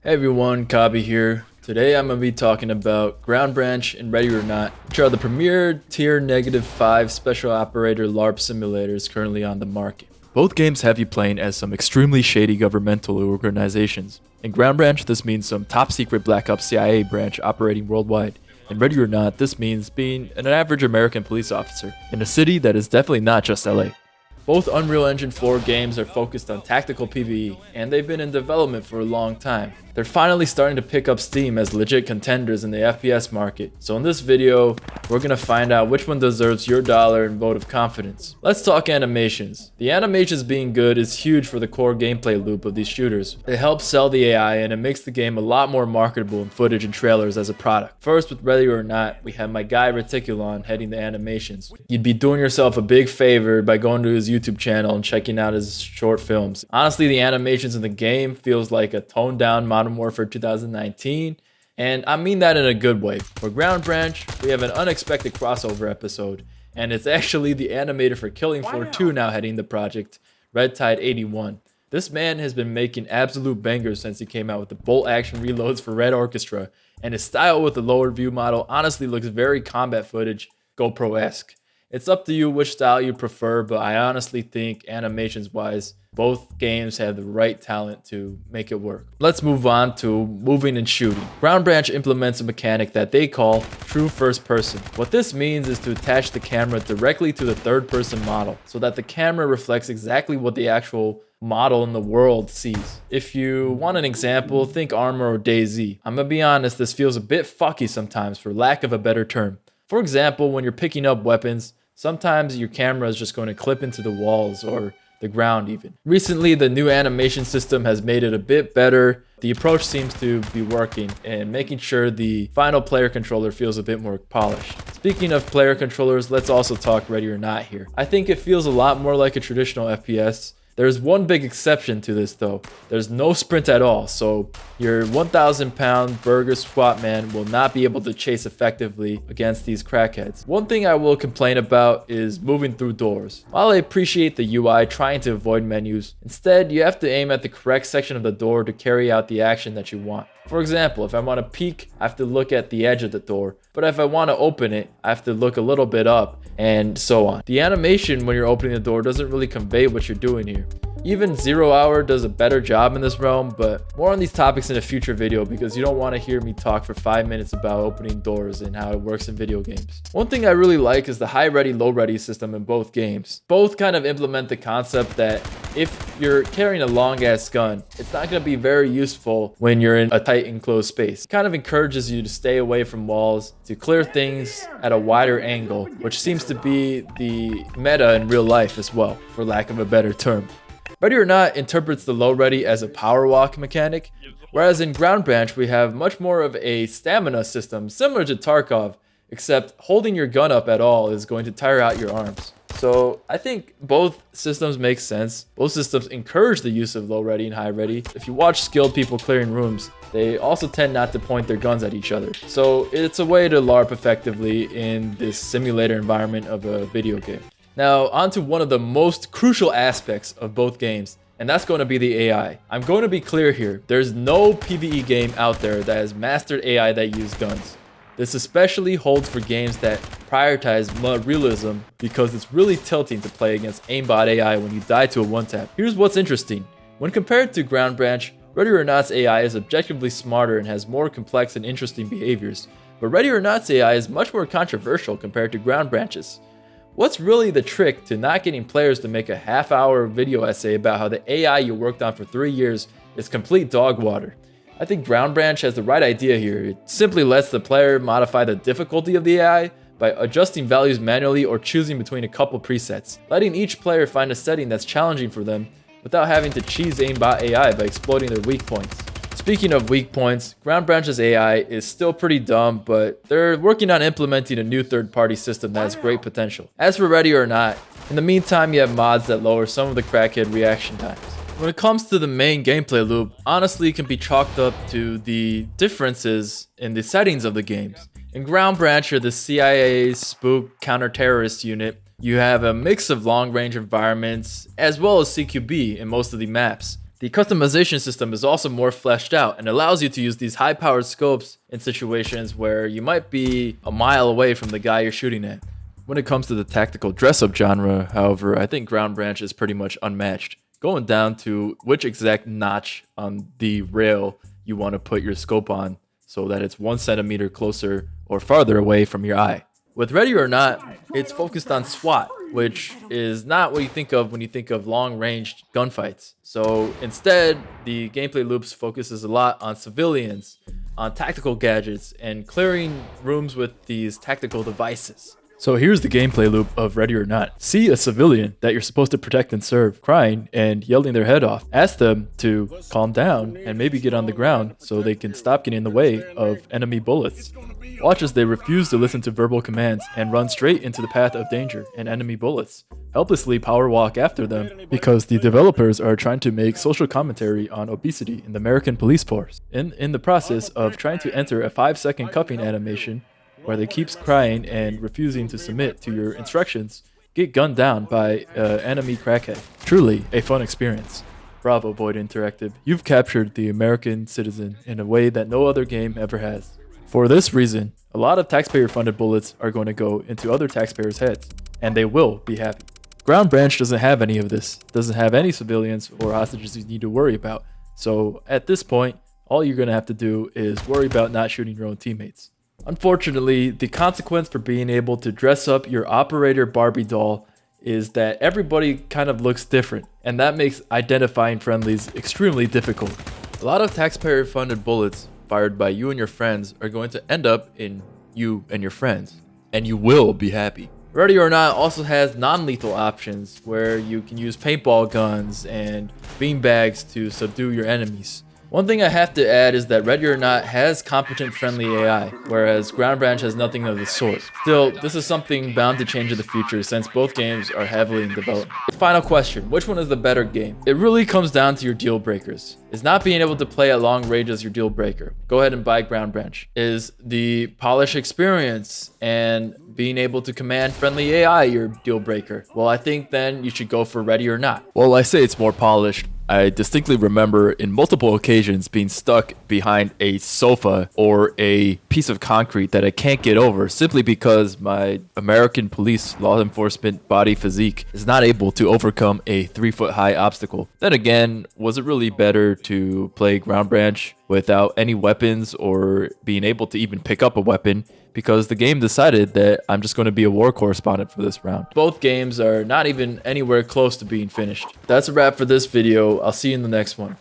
Hey everyone, Kabi here. Today I'm going to be talking about Ground Branch and Ready or Not, which are the premier tier -5 special operator LARP simulators currently on the market. Both games have you playing as some extremely shady governmental organizations. In Ground Branch, this means some top secret Black Ops CIA branch operating worldwide. In Ready or Not, this means being an average American police officer in a city that is definitely not just LA. Both Unreal Engine 4 games are focused on tactical PvE, and they've been in development for a long time. They're finally starting to pick up steam as legit contenders in the FPS market. So in this video, we're gonna find out which one deserves your dollar and vote of confidence. Let's talk animations. The animations being good is huge for the core gameplay loop of these shooters. It helps sell the AI and it makes the game a lot more marketable in footage and trailers as a product. First, with Ready or Not, we have my guy Reticulon heading the animations. You'd be doing yourself a big favor by going to his YouTube channel and checking out his short films. Honestly, the animations in the game feels like a toned down Modern Warfare 2019, and I mean that in a good way. For Ground Branch, we have an unexpected crossover episode, and it's actually the animator for Killing Floor 2 now heading the project, Red Tide 81. This man has been making absolute bangers since he came out with the bolt action reloads for Red Orchestra, and his style with the lower view model honestly looks very combat footage GoPro-esque. It's up to you which style you prefer, but I honestly think animations wise, both games have the right talent to make it work. Let's move on to moving and shooting. Ground Branch implements a mechanic that they call true first person. What this means is to attach the camera directly to the third person model so that the camera reflects exactly what the actual model in the world sees. If you want an example, think Armor or DayZ. I'm gonna be honest, this feels a bit fucky sometimes for lack of a better term. For example, when you're picking up weapons, sometimes your camera is just going to clip into the walls or the ground even. Recently, the new animation system has made it a bit better. The approach seems to be working and making sure the final player controller feels a bit more polished. Speaking of player controllers, let's also talk Ready or Not here. I think it feels a lot more like a traditional FPS. There's one big exception to this though. There's no sprint at all, so your 1,000-pound burger squat man will not be able to chase effectively against these crackheads. One thing I will complain about is moving through doors. While I appreciate the UI trying to avoid menus, instead you have to aim at the correct section of the door to carry out the action that you want. For example, if I want to peek, I have to look at the edge of the door, but if I want to open it, I have to look a little bit up, and so on. The animation when you're opening the door doesn't really convey what you're doing here. Even 0 Hour does a better job in this realm, but more on these topics in a future video because you don't want to hear me talk for 5 minutes about opening doors and how it works in video games. One thing I really like is the high ready, low ready system in both games. Both kind of implement the concept that if you're carrying a long ass gun, it's not going to be very useful when you're in a tight enclosed space. It kind of encourages you to stay away from walls, to clear things at a wider angle, which seems to be the meta in real life as well, for lack of a better term. Ready or Not interprets the low ready as a power walk mechanic, whereas in Ground Branch we have much more of a stamina system similar to Tarkov, except holding your gun up at all is going to tire out your arms. So I think both systems make sense. Both systems encourage the use of low ready and high ready. If you watch skilled people clearing rooms, they also tend not to point their guns at each other. So it's a way to LARP effectively in this simulator environment of a video game. Now, on to one of the most crucial aspects of both games, and that's going to be the AI. I'm going to be clear here. There's no PvE game out there that has mastered AI that use guns. This especially holds for games that prioritize realism because it's really tilting to play against aimbot AI when you die to a one-tap. Here's what's interesting. When compared to Ground Branch, Ready or Not's AI is objectively smarter and has more complex and interesting behaviors, but Ready or Not's AI is much more controversial compared to Ground Branch's. What's really the trick to not getting players to make a half-hour video essay about how the AI you worked on for 3 years is complete dog water? I think Ground Branch has the right idea here. It simply lets the player modify the difficulty of the AI by adjusting values manually or choosing between a couple presets, letting each player find a setting that's challenging for them without having to cheese aimbot AI by exploiting their weak points. Speaking of weak points, Ground Branch's AI is still pretty dumb, but they're working on implementing a new third-party system that has great potential. As for Ready or Not, in the meantime you have mods that lower some of the crackhead reaction times. When it comes to the main gameplay loop, honestly it can be chalked up to the differences in the settings of the games. In Ground Branch, you're the CIA spook counter-terrorist unit. You have a mix of long-range environments as well as CQB in most of the maps. The customization system is also more fleshed out and allows you to use these high-powered scopes in situations where you might be a mile away from the guy you're shooting at. When it comes to the tactical dress-up genre, however, I think Ground Branch is pretty much unmatched, going down to which exact notch on the rail you want to put your scope on so that it's 1 centimeter closer or farther away from your eye. With Ready or Not, it's focused on SWAT, which is not what you think of when you think of long-range gunfights. So instead, the gameplay loops focuses a lot on civilians, on tactical gadgets, and clearing rooms with these tactical devices. So here's the gameplay loop of Ready or Not. See a civilian that you're supposed to protect and serve crying and yelling their head off. Ask them to calm down and maybe get on the ground so they can stop getting in the way of enemy bullets. Watch as they refuse to listen to verbal commands and run straight into the path of danger and enemy bullets. Helplessly power walk after them because the developers are trying to make social commentary on obesity in the American police force. In the process of trying to enter a 5-second cuffing animation where they keeps crying and refusing to submit to your instructions, get gunned down by enemy crackhead. Truly a fun experience. Bravo, Boyd Interactive. You've captured the American citizen in a way that no other game ever has. For this reason, a lot of taxpayer-funded bullets are going to go into other taxpayers' heads, and they will be happy. Ground Branch doesn't have any of this, doesn't have any civilians or hostages you need to worry about. So at this point, all you're going to have to do is worry about not shooting your own teammates. Unfortunately, the consequence for being able to dress up your operator Barbie doll is that everybody kind of looks different, and that makes identifying friendlies extremely difficult. A lot of taxpayer-funded bullets fired by you and your friends are going to end up in you and your friends, and you will be happy. Ready or Not also has non-lethal options where you can use paintball guns and beanbags to subdue your enemies. One thing I have to add is that Ready or Not has competent friendly AI, whereas Ground Branch has nothing of the sort. Still, this is something bound to change in the future since both games are heavily in development. Final question, which one is the better game? It really comes down to your deal breakers. Is not being able to play at long ranges your deal breaker? Go ahead and buy Ground Branch. Is the polish experience and being able to command friendly AI your deal breaker? Well, I think then you should go for Ready or Not. Well, I say it's more polished. I distinctly remember in multiple occasions being stuck behind a sofa or a piece of concrete that I can't get over simply because my American police law enforcement body physique is not able to overcome a 3-foot-high obstacle. Then again, was it really better to play Ground Branch without any weapons or being able to even pick up a weapon? Because the game decided that I'm just going to be a war correspondent for this round. Both games are not even anywhere close to being finished. That's a wrap for this video. I'll see you in the next one.